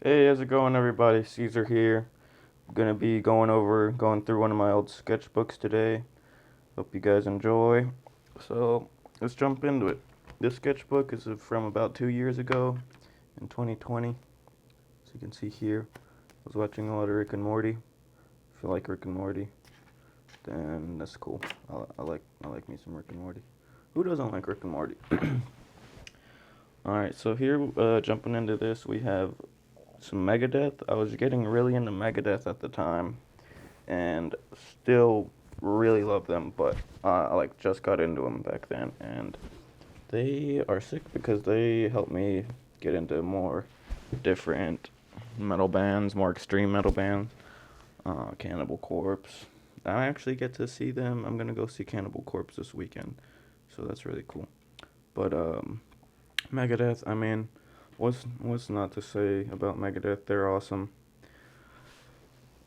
Hey, how's it going, everybody? Caesar here. I'm gonna be going through one of my old sketchbooks today. Hope you guys enjoy. So, let's jump into it. This sketchbook is from about 2 years ago, in 2020. As you can see here, I was watching a lot of Rick and Morty. If you like Rick and Morty, then that's cool. I like me some Rick and Morty. Who doesn't like Rick and Morty? All right, so here, jumping into this, we have some Megadeth. I was getting really into Megadeth at the time, and still really love them, but I like just got into them back then, and they are sick because they helped me get into more different metal bands, more extreme metal bands. Cannibal Corpse. I actually get to see them. I'm gonna go see Cannibal Corpse this weekend, so that's really cool. But Megadeth, I mean, what's not to say about Megadeth? They're awesome.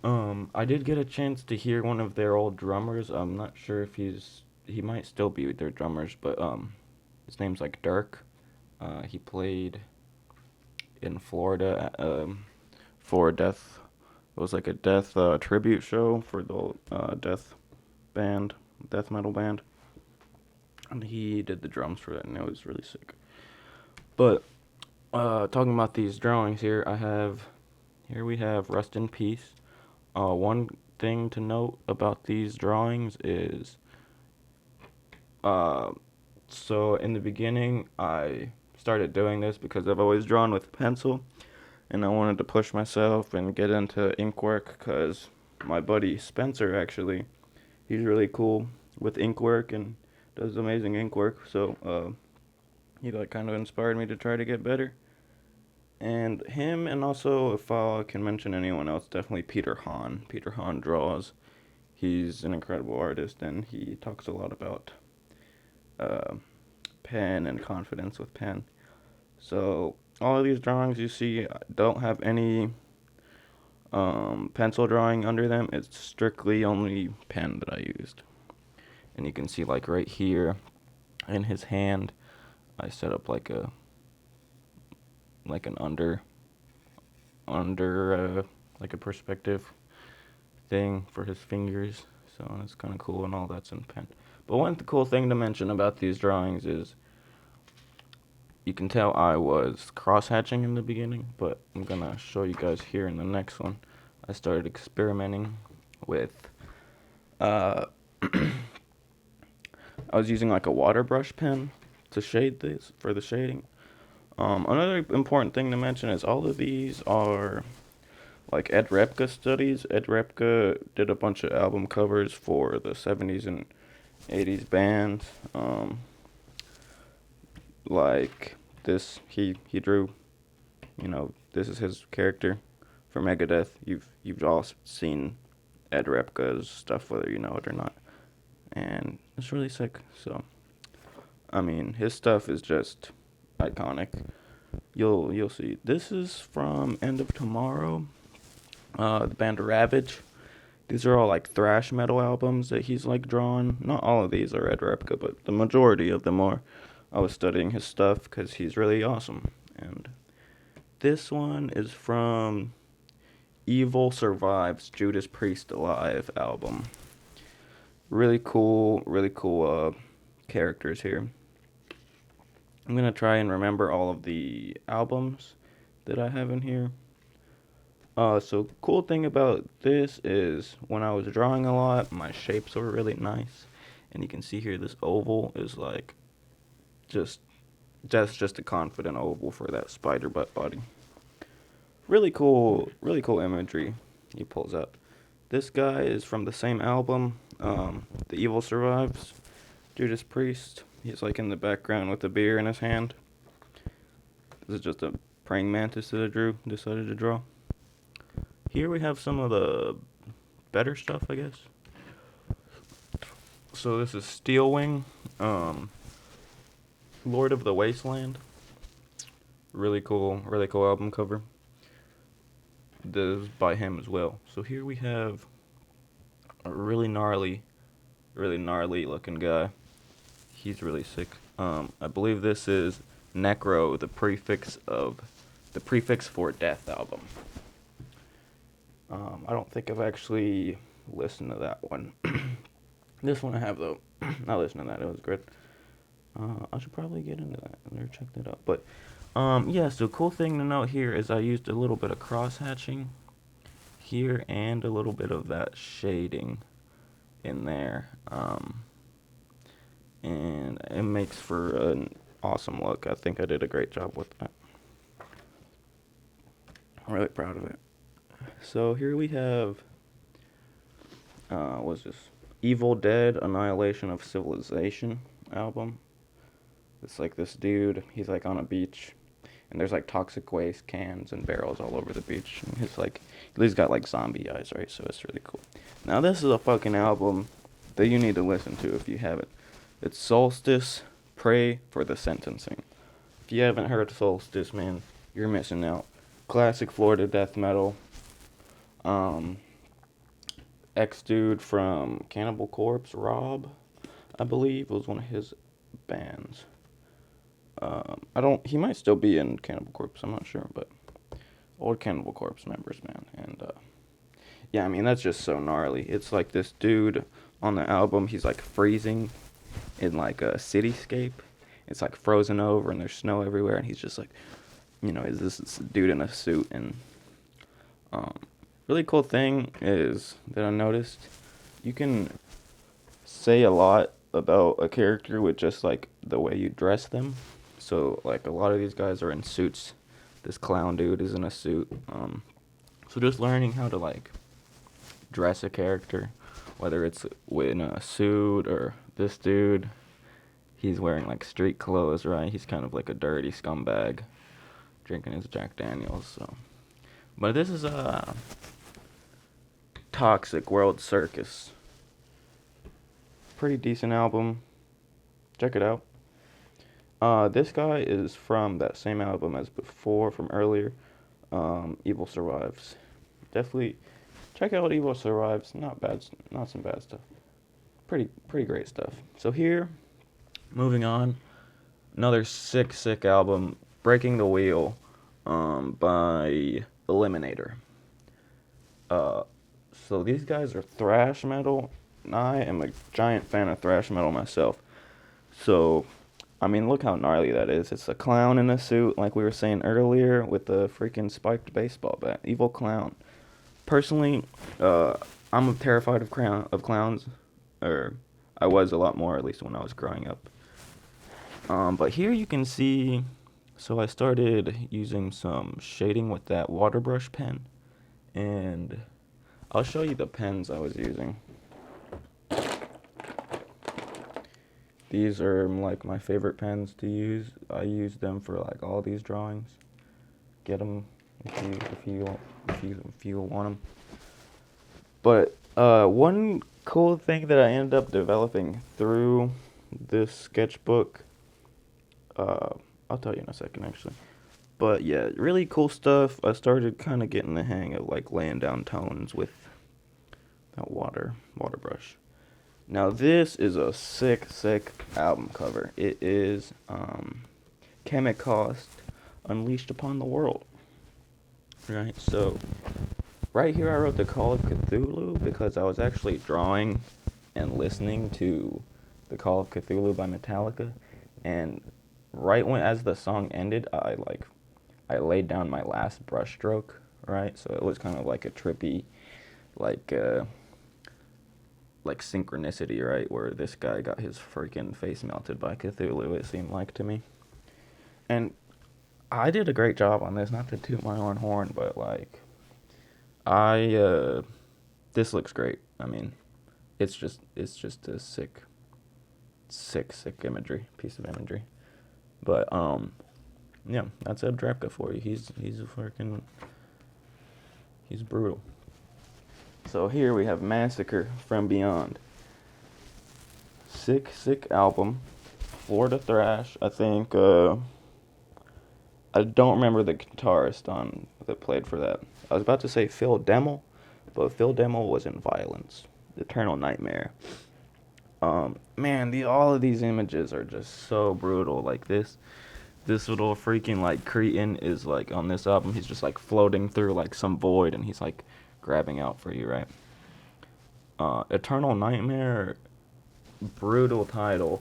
I did get a chance to hear one of their old drummers. I'm not sure if he might still be their drummers, but his name's like Dirk. He played in Florida for a death. It was like a death tribute show for the death band, death metal band, and he did the drums for it, and it was really sick. But talking about these drawings here we have Rest in Peace. One thing to note about these drawings is, uh, so in the beginning, I started doing this because I've always drawn with pencil, and I wanted to push myself and get into ink work because my buddy Spencer, actually, he's really cool with ink work and does amazing ink work, so he like kind of inspired me to try to get better. And him, and also, if I can mention anyone else, definitely Peter Hahn. Peter Hahn draws. He's an incredible artist, and he talks a lot about uh, pen and confidence with pen. So, all of these drawings you see don't have any pencil drawing under them. It's strictly only pen that I used. And you can see, like, right here in his hand, I set up like an under like a perspective thing for his fingers. So it's kind of cool, and all that's in pen. But one cool thing to mention about these drawings is you can tell I was cross-hatching in the beginning, but I'm gonna show you guys here in the next one. I started experimenting with uh I was using like a water brush pen to shade this for the shading. Another important thing to mention is all of these are like Ed Repka studies. Ed Repka did a bunch of album covers for the 70s and 80s bands. Like this, he drew. This is his character for Megadeth. You've all seen Ed Repka's stuff, whether you know it or not, and it's really sick. So, I mean, his stuff is just iconic. You'll see. This is from End of Tomorrow, the band Ravage. These are all like thrash metal albums that he's like drawn. Not all of these are Ed Repka, but the majority of them are. I was studying his stuff because he's really awesome. And this one is from Evil Survives Judas Priest Alive album. Really cool characters here. I'm gonna try and remember all of the albums that I have in here. So cool thing about this is when I was drawing a lot, my shapes were really nice, and you can see here this oval is like just that's just a confident oval for that spider butt body. Really cool imagery he pulls up. This guy is from the same album, The Evil Survives, Judas Priest. He's like in the background with a beer in his hand. This is just a praying mantis that I decided to draw. Here we have some of the better stuff, I guess. So this is Steelwing, Lord of the Wasteland. Really cool album cover. This is by him as well. So here we have a really gnarly looking guy. He's really sick. I believe this is Necro, the prefix of the Prefix for Death album. I don't think I've actually listened to that one. This one I have, though. I listened to that. It was good. I should probably get into that. I've never checked it out. But, yeah, so cool thing to note here is I used a little bit of cross-hatching here and a little bit of that shading in there. And it makes for an awesome look. I think I did a great job with that. I'm really proud of it. So here we have, what's this? Evil Dead, Annihilation of Civilization album. It's like this dude, he's like on a beach, and there's like toxic waste cans and barrels all over the beach. And he's got like zombie eyes, right? So it's really cool. Now this is a fucking album that you need to listen to if you haven't. It's Solstice, Pray for the Sentencing. If you haven't heard Solstice, man, you're missing out. Classic Florida death metal. Ex-dude from Cannibal Corpse, Rob, I believe, was one of his bands. He might still be in Cannibal Corpse, I'm not sure, but old Cannibal Corpse members, man. And, yeah, I mean, that's just so gnarly. It's like this dude on the album, he's like freezing in like a cityscape. It's like frozen over and there's snow everywhere, and he's just like, is this dude in a suit? And, really cool thing is that I noticed you can say a lot about a character with just like the way you dress them. So like a lot of these guys are in suits. This clown dude is in a suit. So just learning how to like dress a character, whether it's in a suit or this dude, he's wearing like street clothes, right? He's kind of like a dirty scumbag, drinking his Jack Daniels. So, but this is a Toxic World Circus. Pretty decent album. Check it out. This guy is from that same album as before, from earlier. Evil Survives. Definitely check out Evil Survives. Not some bad stuff. Pretty great stuff. So here, moving on, another sick album, Breaking the Wheel, by Eliminator. So these guys are thrash metal. I am a giant fan of thrash metal myself. So, I mean, look how gnarly that is. It's a clown in a suit, like we were saying earlier, with a freaking spiked baseball bat. Evil clown. Personally, I'm terrified of clowns. Or, I was a lot more, at least when I was growing up. But here you can see, so I started using some shading with that water brush pen. And I'll show you the pens I was using. These are like my favorite pens to use. I use them for like all these drawings. Get them if you want them. But one cool thing that I ended up developing through this sketchbook, I'll tell you in a second actually. But yeah, really cool stuff. I started kind of getting the hang of like laying down tones with that water brush. Now this is a sick album cover. It is Chemicost Unleashed Upon the World. Right, so right here I wrote the Call of Cthulhu because I was actually drawing and listening to the Call of Cthulhu by Metallica, and right as the song ended, I laid down my last brush stroke, right? So it was kind of like a trippy, like synchronicity, right? Where this guy got his freaking face melted by Cthulhu, it seemed like to me. And I did a great job on this, not to toot my own horn, but like, this looks great. I mean, it's just a sick piece of imagery. But, yeah, that's Ed Repka for you. He's brutal. So here we have Massacre from Beyond. Sick album. Florida thrash. I think, I don't remember the guitarist that played for that. I was about to say Phil Demmel, but Phil Demmel was in Violence. Eternal Nightmare. Man, all of these images are just so brutal. Like this This little freaking like cretin is like on this album. He's just like floating through like some void, and he's like grabbing out for you, right? Eternal Nightmare, brutal title,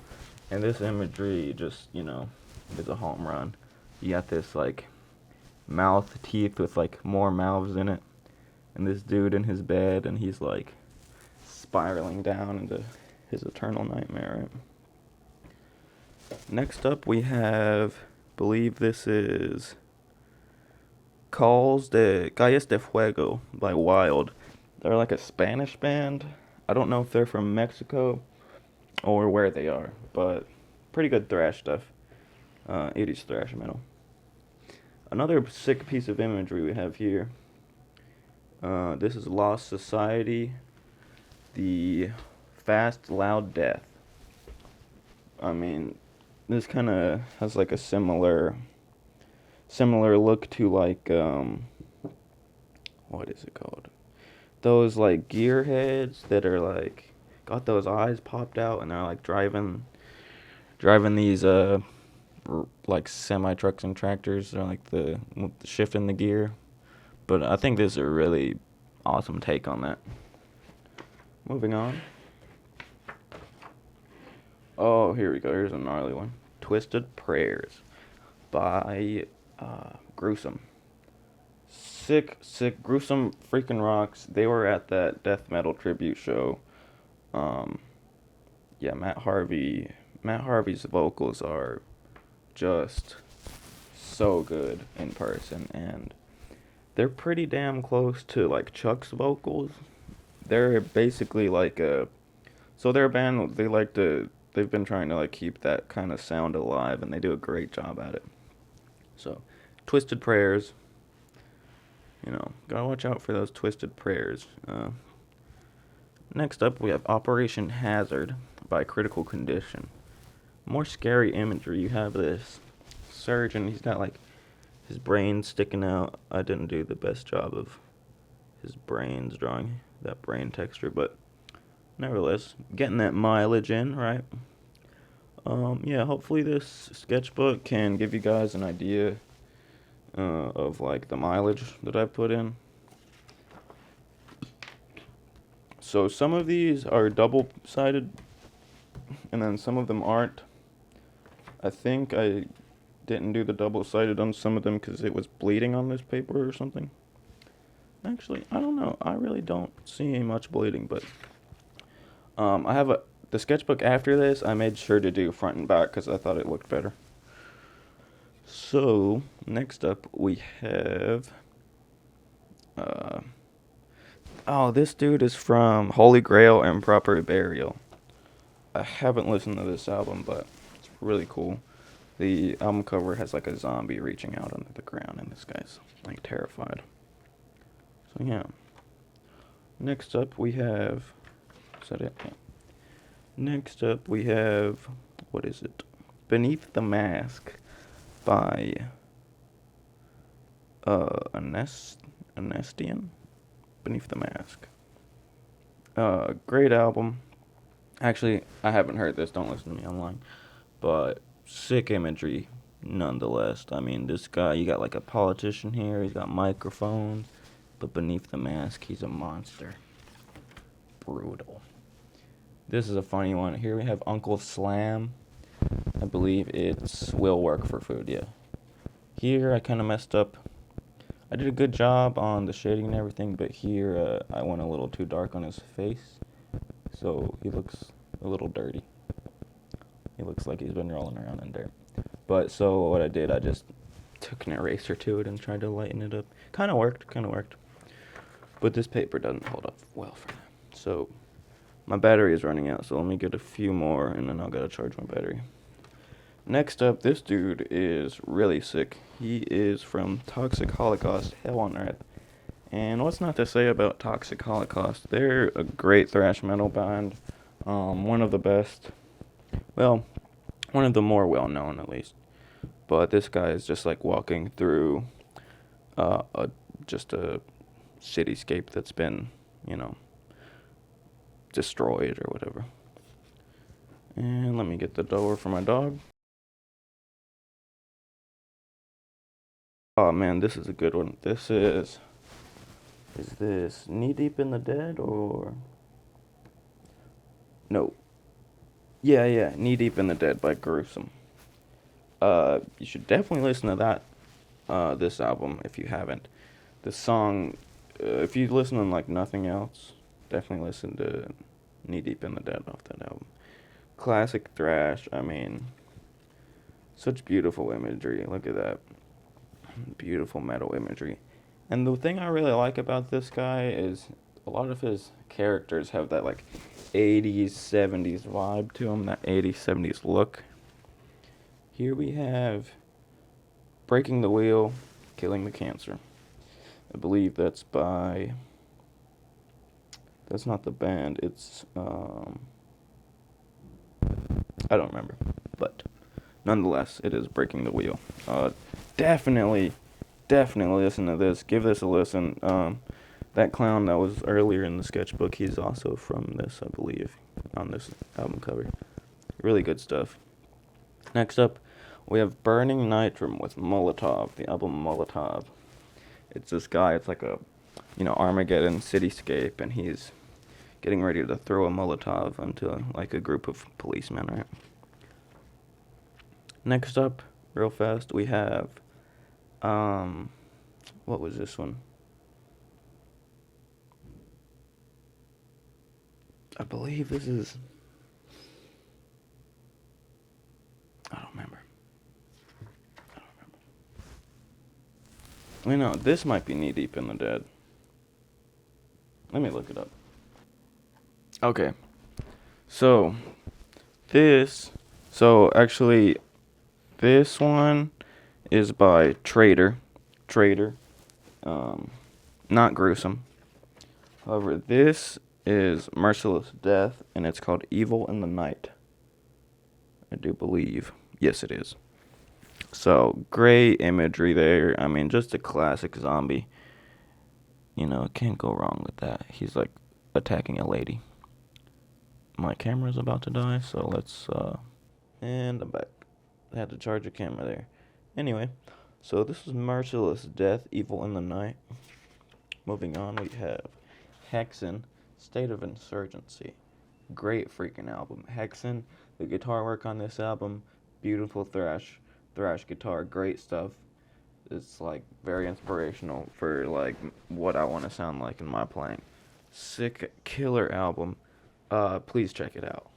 and this imagery just is a home run. You got this like mouth teeth with like more mouths in it, and this dude in his bed, and he's like spiraling down into his eternal nightmare, right? Next up we have, believe this is Calls de Este Fuego by Wild. They're like a Spanish band. I don't know if they're from Mexico or where they are, but pretty good thrash stuff. 80s thrash metal. Another sick piece of imagery we have here. This is Lost Society, the Fast Loud Death. I mean, this kind of has like a similar look to like what is it called? Those like gearheads that are like got those eyes popped out, and they're like driving these like semi trucks and tractors. They're like the shifting the gear. But I think this is a really awesome take on that. Moving on. Oh, here we go. Here's a gnarly one. Twisted Prayers by Gruesome. Sick, Gruesome freaking rocks. They were at that death metal tribute show. Yeah, Matt Harvey's vocals are just so good in person, and they're pretty damn close to like Chuck's vocals. They're basically like so they're a band, they've been trying to like keep that kind of sound alive, and they do a great job at it. So, Twisted Prayers, gotta watch out for those Twisted Prayers. Next up, we have Operation Hazard by Critical Condition. More scary imagery. You have this surgeon, he's got like his brain sticking out. I didn't do the best job of his brains drawing that brain texture, but nevertheless, getting that mileage in, right? Yeah, hopefully this sketchbook can give you guys an idea of like the mileage that I put in. So some of these are double-sided, and then some of them aren't. I think I didn't do the double-sided on some of them because it was bleeding on this paper or something. Actually, I don't know. I really don't see much bleeding, but I have the sketchbook after this. I made sure to do front and back because I thought it looked better. So next up we have this dude is from Holy Grail and Proper Burial. I haven't listened to this album, but it's really cool. The album cover has like a zombie reaching out under the ground, and this guy's like terrified. So yeah. Next up we have, is that it? Yeah. Next up we have, what is it? Beneath the Mask by Anestian? Beneath the Mask. Great album. Actually, I haven't heard this, don't listen to me online. But sick imagery nonetheless. I mean, this guy, you got like a politician here, he's got microphones, but beneath the mask, he's a monster. Brutal. This is a funny one. Here we have Uncle Slam. I believe it's Will Work for Food, yeah. Here I kind of messed up. I did a good job on the shading and everything, but here I went a little too dark on his face, so he looks a little dirty. He looks like he's been rolling around in dirt. But so what I did, I just took an eraser to it and tried to lighten it up. Kind of worked. But this paper doesn't hold up well for that. So my battery is running out, so let me get a few more, and then I'll gotta charge my battery. Next up, this dude is really sick. He is from Toxic Holocaust, Hell on Earth. And what's not to say about Toxic Holocaust? They're a great thrash metal band. One of the best. Well, one of the more well-known, at least. But this guy is just like walking through just a cityscape that's been, destroyed or whatever. And let me get the door for my dog. Oh man, this is a good one. Is this Knee Deep in the Dead or? No. Yeah, Knee Deep in the Dead by Gruesome. You should definitely listen to this album if you haven't. The song, if you listen to like nothing else, definitely listen to Knee Deep in the Dead off that album. Classic thrash, I mean, such beautiful imagery. Look at that. Beautiful metal imagery. And the thing I really like about this guy is a lot of his characters have that like 80s, 70s vibe to them, that 80s, 70s look. Here we have Breaking the Wheel, Killing the Cancer. I believe that's by... That's not the band, it's... I don't remember. But nonetheless, it is Breaking the Wheel. Definitely listen to this. Give this a listen. That clown that was earlier in the sketchbook, he's also from this, I believe, on this album cover. Really good stuff. Next up, we have Burning Nitrum with Molotov, the album Molotov. It's this guy, it's like a, Armageddon cityscape, and he's getting ready to throw a Molotov onto, like, a group of policemen, right? Next up, real fast, we have, what was this one? I believe this is... I don't remember. This might be Knee Deep in the Dead. Let me look it up. Okay. Actually, this one is by Traitor. Not Gruesome. However, this is Merciless Death, and it's called Evil in the Night. I do believe. Yes, it is. So, great imagery there. I mean, just a classic zombie. Can't go wrong with that. He's, like, attacking a lady. My camera's about to die, so let's, and I'm back. I had to charge a camera there. Anyway, so this is Merciless Death, Evil in the Night. Moving on, we have Hexen, State of Insurgency. Great freaking album. Hexen, the guitar work on this album, beautiful thrash guitar, great stuff. It's like very inspirational for like what I want to sound like in my playing. Sick, killer album. Please check it out.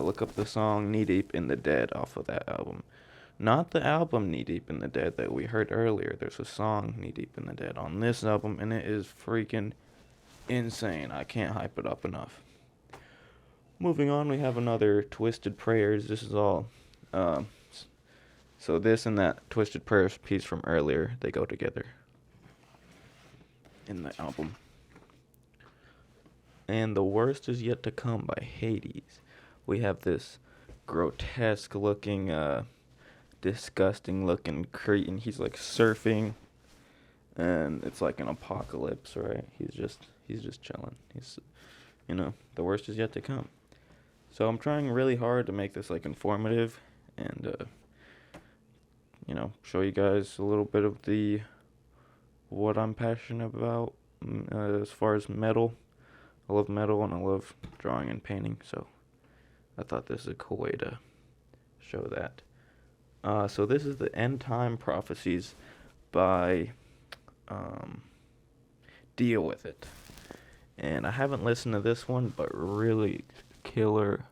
Look up the song Knee Deep in the Dead off of that album. Not the album Knee Deep in the Dead that we heard earlier. There's a song Knee Deep in the Dead on this album, and it is freaking insane. I can't hype it up enough. Moving on, we have another Twisted Prayers. This is all... So this and that Twisted Prayers piece from earlier, they go together in the album. And The Worst Is Yet to Come by Hades. We have this grotesque looking, disgusting looking cretin. He's like surfing, and it's like an apocalypse, right? He's just chilling. He's, the worst is yet to come. So I'm trying really hard to make this like informative and, show you guys a little bit of what I'm passionate about as far as metal. I love metal and I love drawing and painting, so I thought this is a cool way to show that. So this is the End Time Prophecies by Deal With It. And I haven't listened to this one, but really killer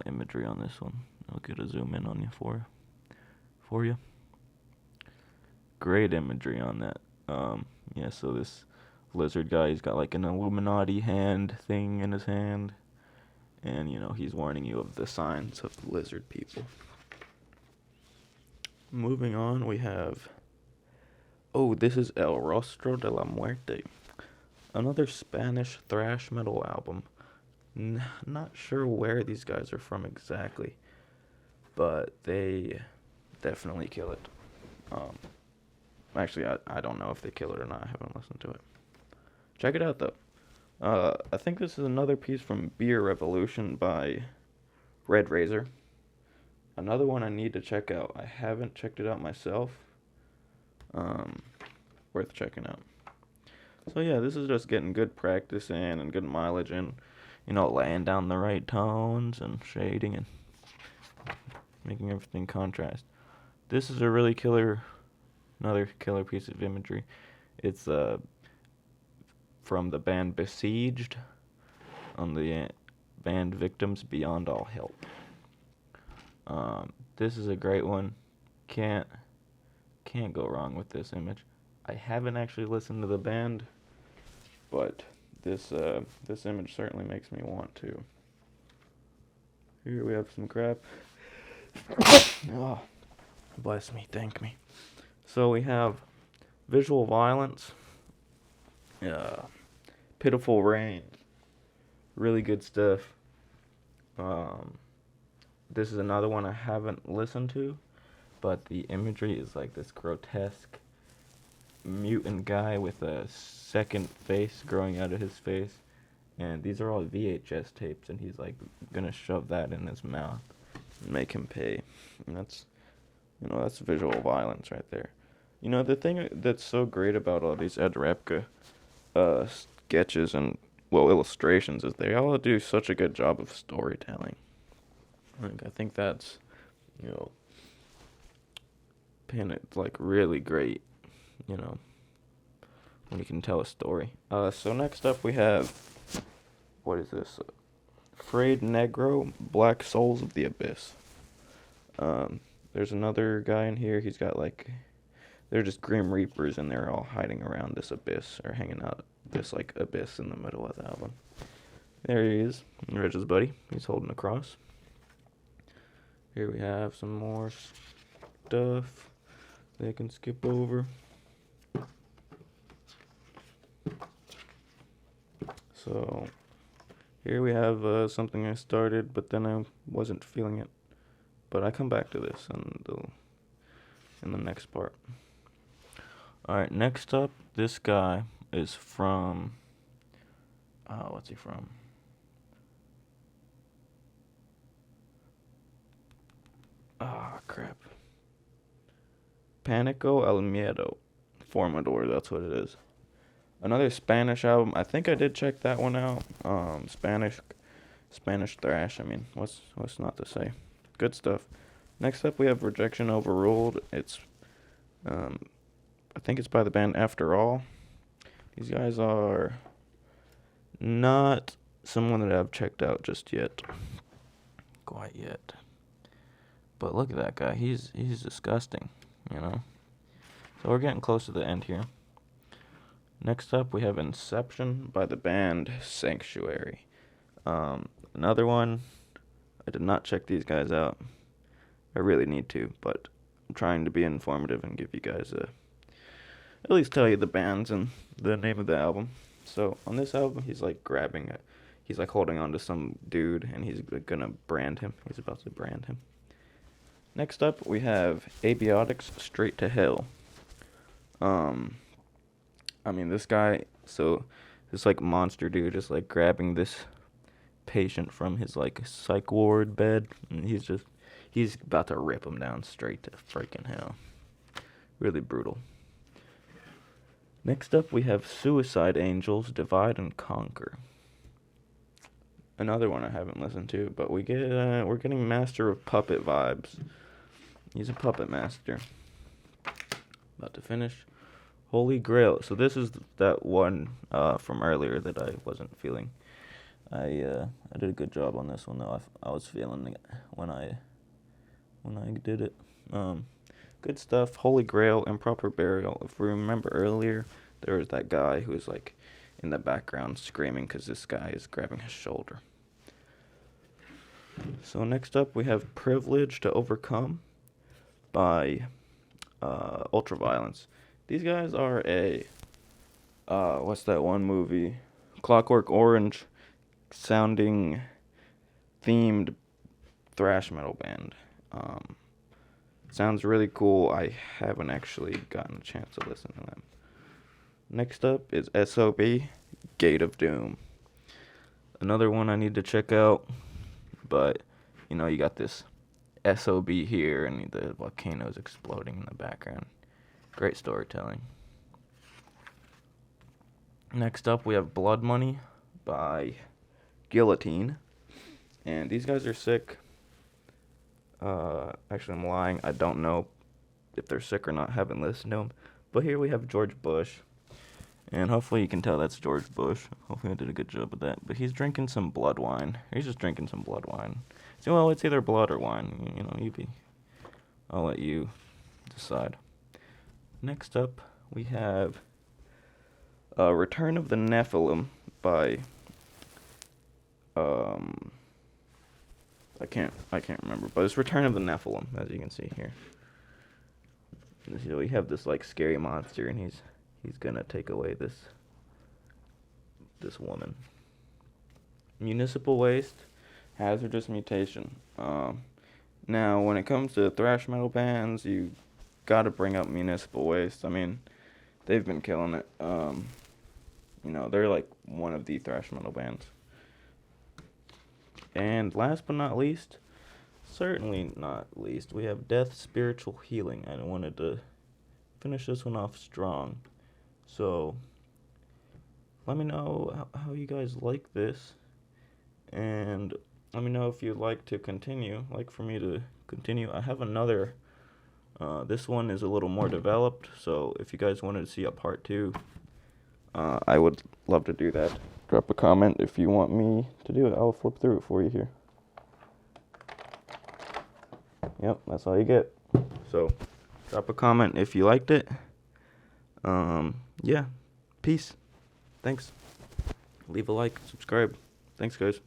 imagery on this one. I'll get a zoom in on you for you. Great imagery on that. So this lizard guy, he's got like an Illuminati hand thing in his hand. And, he's warning you of the signs of lizard people. Moving on, we have... this is El Rostro de la Muerte. Another Spanish thrash metal album. Not sure where these guys are from exactly, but they definitely kill it. Actually, I don't know if they kill it or not. I haven't listened to it. Check it out, though. I think this is another piece from Beer Revolution by Red Razor. Another one I need to check out. I haven't checked it out myself. Worth checking out. So yeah, this is just getting good practice in and good mileage in, laying down the right tones and shading and making everything contrast. This is a really another killer piece of imagery. It's from the band Besieged on the band Victims Beyond All Help. This is a great one. Can't go wrong with this image. I haven't actually listened to the band, but this image certainly makes me want to. Here we have some crap. Oh, bless me, thank me. So we have visual violence, pitiful rain, really good stuff. This is another one I haven't listened to, but the imagery is like this grotesque mutant guy with a second face growing out of his face, and these are all VHS tapes, and he's like gonna shove that in his mouth and make him pay. And that's visual violence right there. The thing that's so great about all these Ed Repka sketches and illustrations is they all do such a good job of storytelling. I think that's it's like really great, when you can tell a story. So next up we have, what is this? Frayed Negro, Black Souls of the Abyss. There's another guy in here. He's got they're just Grim Reapers, and they're all hiding around this abyss, or hanging out this abyss in the middle of the album. There he is, Reg's buddy. He's holding a cross. Here we have some more stuff they can skip over. So here we have something I started, but then I wasn't feeling it. But I come back to this in the next part. Alright, next up, this guy is from, what's he from? Crap. Panico El Miedo. Formador, that's what it is. Another Spanish album. I think I did check that one out. Spanish thrash. I mean, what's not to say? Good stuff. Next up, we have Rejection Overruled. It's, I think it's by the band After All. These guys are not someone that I've checked out just yet. Quite yet. But look at that guy. He's disgusting, So we're getting close to the end here. Next up, we have Inception by the band Sanctuary. Another one. I did not check these guys out. I really need to, but I'm trying to be informative and give you guys at least tell you the bands and the name of the album. So on this album, he's he's holding on to some dude, and he's gonna brand him. He's about to brand him. Next up, we have Abiotics Straight to Hell. This guy, this monster dude is grabbing this patient from his psych ward bed, and he's about to rip him down straight to freaking hell. Really brutal. Next up, we have Suicide Angels, Divide and Conquer. Another one I haven't listened to, but we're getting Master of Puppet vibes. He's a puppet master. About to finish. Holy Grail. So this is that one from earlier that I wasn't feeling. I did a good job on this one though. I was feeling it when I did it. Good stuff. Holy Grail, Improper Burial. If we remember earlier, there was that guy who was in the background screaming because this guy is grabbing his shoulder. So next up we have Privilege to Overcome by Ultraviolence. These guys are what's that one movie? Clockwork Orange sounding themed thrash metal band. Sounds really cool. I haven't actually gotten a chance to listen to them. Next up is Sob Gate of Doom. Another one I need to check out, but you got this SOB here and the volcano's exploding in the background. Great storytelling. Next up, we have Blood Money by Guillotine. And these guys are sick. Actually, I'm lying. I don't know if they're sick or not. Haven't listened to them. But here we have George Bush. And hopefully you can tell that's George Bush. Hopefully I did a good job with that. But he's drinking some blood wine. He's just drinking some blood wine. So, well, it's either blood or wine. You know, I'll let you decide. Next up, we have Return of the Nephilim by I can't remember, but it's Return of the Nephilim, as you can see here. So we have this like scary monster, and he's gonna take away this woman. Municipal Waste, Hazardous Mutation. Now, when it comes to thrash metal bands, you gotta bring up Municipal Waste. I mean, they've been killing it. You know, they're like one of the thrash metal bands. And last but not least, certainly not least, we have Death Spiritual Healing. I wanted to finish this one off strong. So, let me know how you guys like this. And let me know if you'd like to continue, like for me to continue. I have another, this one is a little more developed, so if you guys wanted to see a part 2, I would love to do that. Drop a comment if you want me to do it. I'll flip through it for you here. Yep, that's all you get. So, drop a comment if you liked it. Yeah, peace. Thanks. Leave a like, subscribe. Thanks, guys.